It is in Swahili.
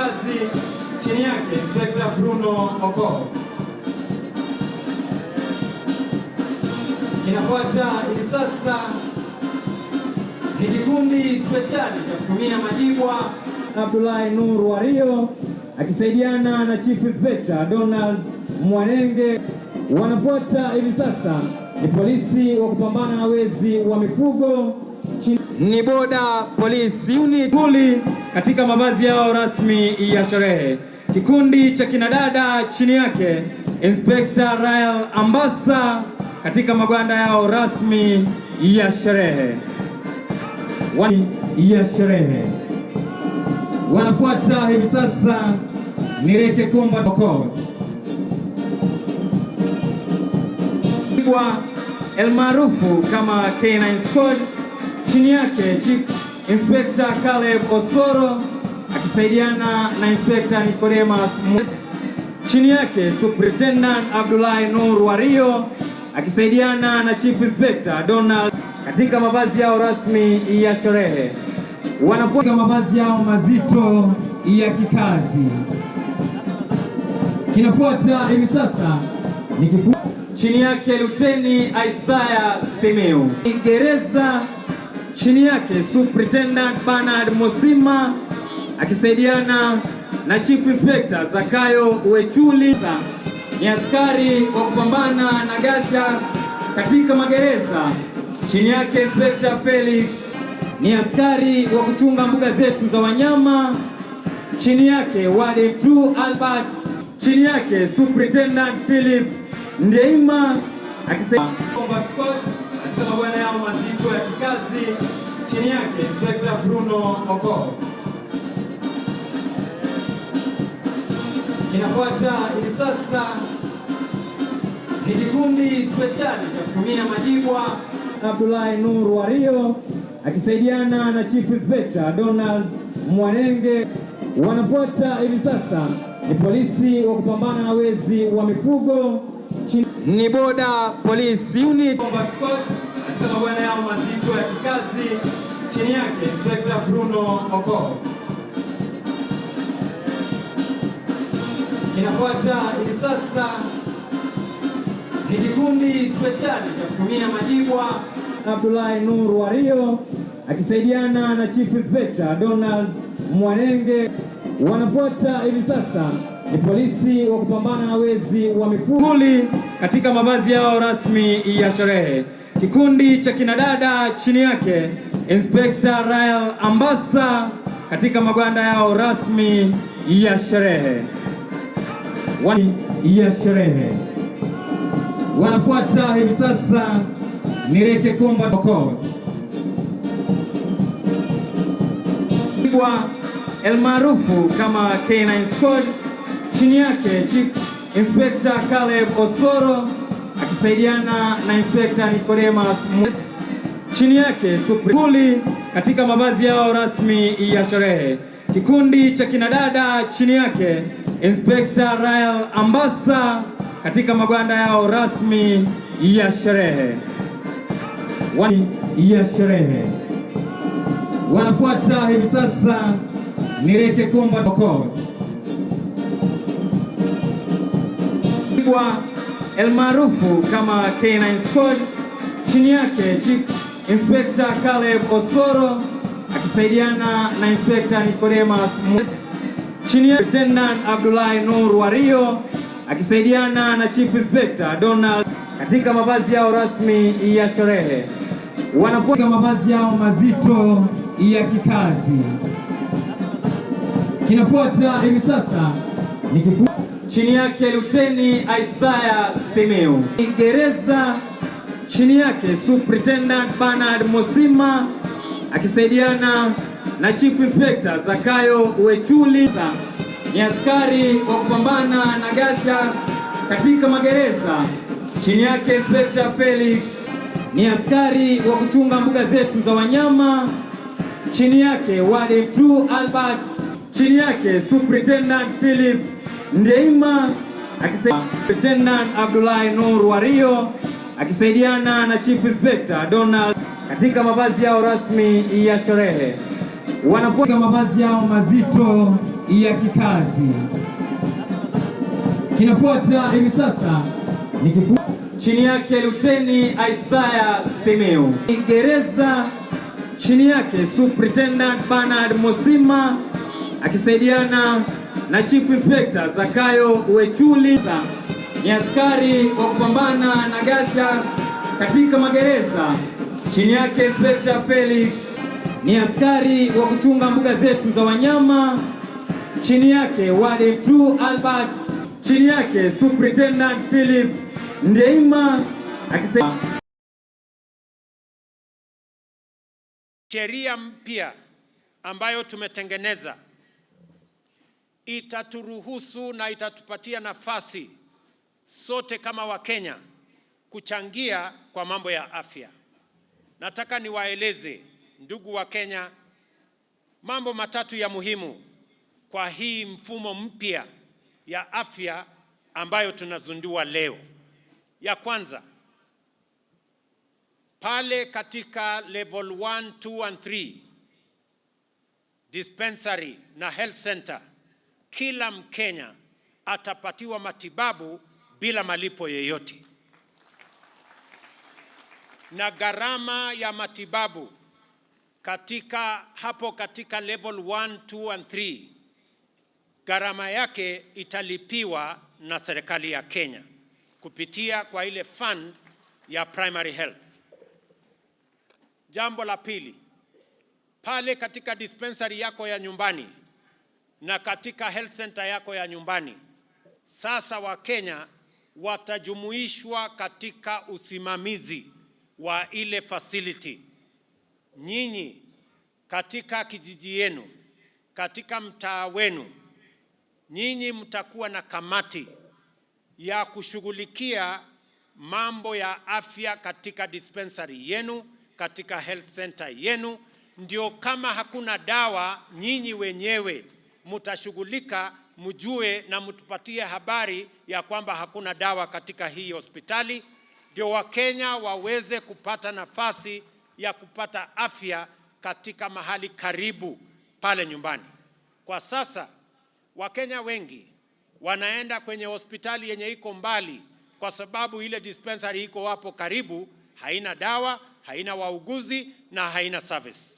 kikazi, chini yake Inspector Bruno Okoro. Kinafuata hivi sasa ni kikundi speciali cha kutumia majibwa, Abdullahi Nur Wario akisaidiana na Chief Inspector Donald Mwanenge. Wanafuata hivi sasa ni polisi wa kupambana na wezi wa mifugo, ni Border Police Unit katika mavazi yao rasmi ya sherehe. Kikundi cha kinadada chini yake Inspector Rael Ambassa katika magwanda yao rasmi ya sherehe. Wanafuata hivi sasa ni Reke Combat Okoro el maarufu kama K9 Squad, chini yake Chief Inspector Caleb Osoro akisaidiana na Inspector Nicodemus Mwes. Chini yake Superintendent Abdullahi Nur Wario akisaidiana na Chief Inspector Donald katika mavazi yao rasmi ya sherehe. Wanafuata mavazi yao mazito ya kikazi. Kinafuata hivi sasa ni kikundi chini yake Luteni Isaiah Simeu. Gereza chini yake Superintendent Bernard Mosima akisaidiana na Chief Inspector Zakayo Wechuli. Ni askari wa kupambana na ghasia katika magereza. Chini yake Inspector Felix ni askari wa kuchunga mbuga zetu za wanyama. Chini yake Wade 2 Albert. Chini yake Superintendent Philip Ndeima akisaidia Combat Squad katika mabwana yao mazito ya kikazi. Chini yake Inspector Bruno Okoro. Kinafuata hivi sasa ni kikundi speciali cha kutumia majibwa, Abdullahi Nur Wario akisaidiana na Chief Inspector Donald Mwanenge. Wanafuata hivi sasa ni polisi wa kupambana na wezi wa mifugo, ni Border Police Unit Combat Squad katika mabwana yao mazito ya kikazi. Chini yake Inspector Bruno Okoro. Kinafuata hivi sasa ni kikundi speciali cha kutumia majibwa, Abdullahi Nur Wario akisaidiana na Chief Inspector Donald Mwanenge. Wanafuata hivi sasa ni polisi wa kupambana na wezi wa mifugo katika mavazi yao rasmi ya sherehe. Kikundi cha kinadada chini yake Inspector Rael Ambassa katika magwanda yao rasmi ya sherehe. Wanafuata hivi sasa ni Reke Combat Okoro el maarufu kama K9 Squad, chini yake Chief Inspector Caleb Osoro akisaidiana na Inspector Nicodemus Mwes. Chini yake Superintendent katika mavazi yao rasmi ya sherehe. Kikundi cha kinadada chini yake Inspector Rael Ambassa katika magwanda yao rasmi ya sherehe. Wanafuata hivi sasa ni Reke Combat Okoro el maarufu kama K9 Squad, chini yake Chief Inspector Caleb Osoro akisaidiana na Inspector Nicodemus Mwes. Chini yake Superintendent Abdullahi Nur Wario akisaidiana na Chief Inspector Donald katika mavazi yao rasmi ya sherehe. Wanafuata mavazi yao mazito ya kikazi. Kinafuata hivi sasa ni kikundi chini yake Luteni Isaiah Simeu. Gereza chini yake Superintendent Bernard Mosima akisaidiana na Chief Inspector Zakayo Wechuli. Ni askari wa kupambana na ghasia katika magereza. Chini yake Inspector Felix ni askari wa kuchunga mbuga zetu za wanyama. Chini yake Wade 2 Albert. Chini yake Superintendent Philip Ndeima akisaidiana Superintendent Abdullahi Nur Wario akisaidiana na Chief Inspector Donald katika mavazi yao rasmi ya sherehe. Wanafuata mavazi yao mazito ya kikazi. Kinafuata hivi sasa ni kikundi chini yake Luteni Isaiah Simiyu. Gereza chini yake Superintendent Bernard Mosima akisaidiana na Chief Inspector Zakayo Wechuli. Ni askari wa kupambana na ghasia katika magereza chini yake Inspector Felix. Ni askari wa kuchunga mbuga zetu za wanyama chini yake Warden True Albert. Chini yake Superintendent Philip Ndeima akisema sheria mpya ambayo tumetengeneza itaturuhusu na itatupatia nafasi sote kama Wakenya kuchangia kwa mambo ya afya. Nataka niwaeleze ndugu wa Kenya mambo matatu ya muhimu kwa hii mfumo mpya ya afya ambayo tunazundua leo. Ya kwanza, pale katika level 1, 2 and 3 dispensary na health center, kila Mkenya atapatiwa matibabu bila malipo yoyote. Na gharama ya matibabu katika level 1, 2 and 3, gharama yake italipiwa na serikali ya Kenya kupitia kwa ile fund ya primary health. Jambo la pili, pale katika dispensary yako ya nyumbani na katika health center yako ya nyumbani, sasa Wakenya watajumuishwa katika usimamizi wa ile facility. Nyinyi katika kijiji yenu, katika mtaa wenu, nyinyi mtakuwa na kamati ya kushughulikia mambo ya afya katika dispensary yenu, katika health center yenu. Ndio kama hakuna dawa, nyinyi wenyewe mtashughulika, mjue na mtupatie habari ya kwamba hakuna dawa katika hii hospitali, ndio Wakenya waweze kupata nafasi ya kupata afya katika mahali karibu pale nyumbani. Kwa sasa Wakenya wengi wanaenda kwenye hospitali yenye iko mbali kwa sababu ile dispensary iko hapo karibu haina dawa, haina wauguzi na haina service.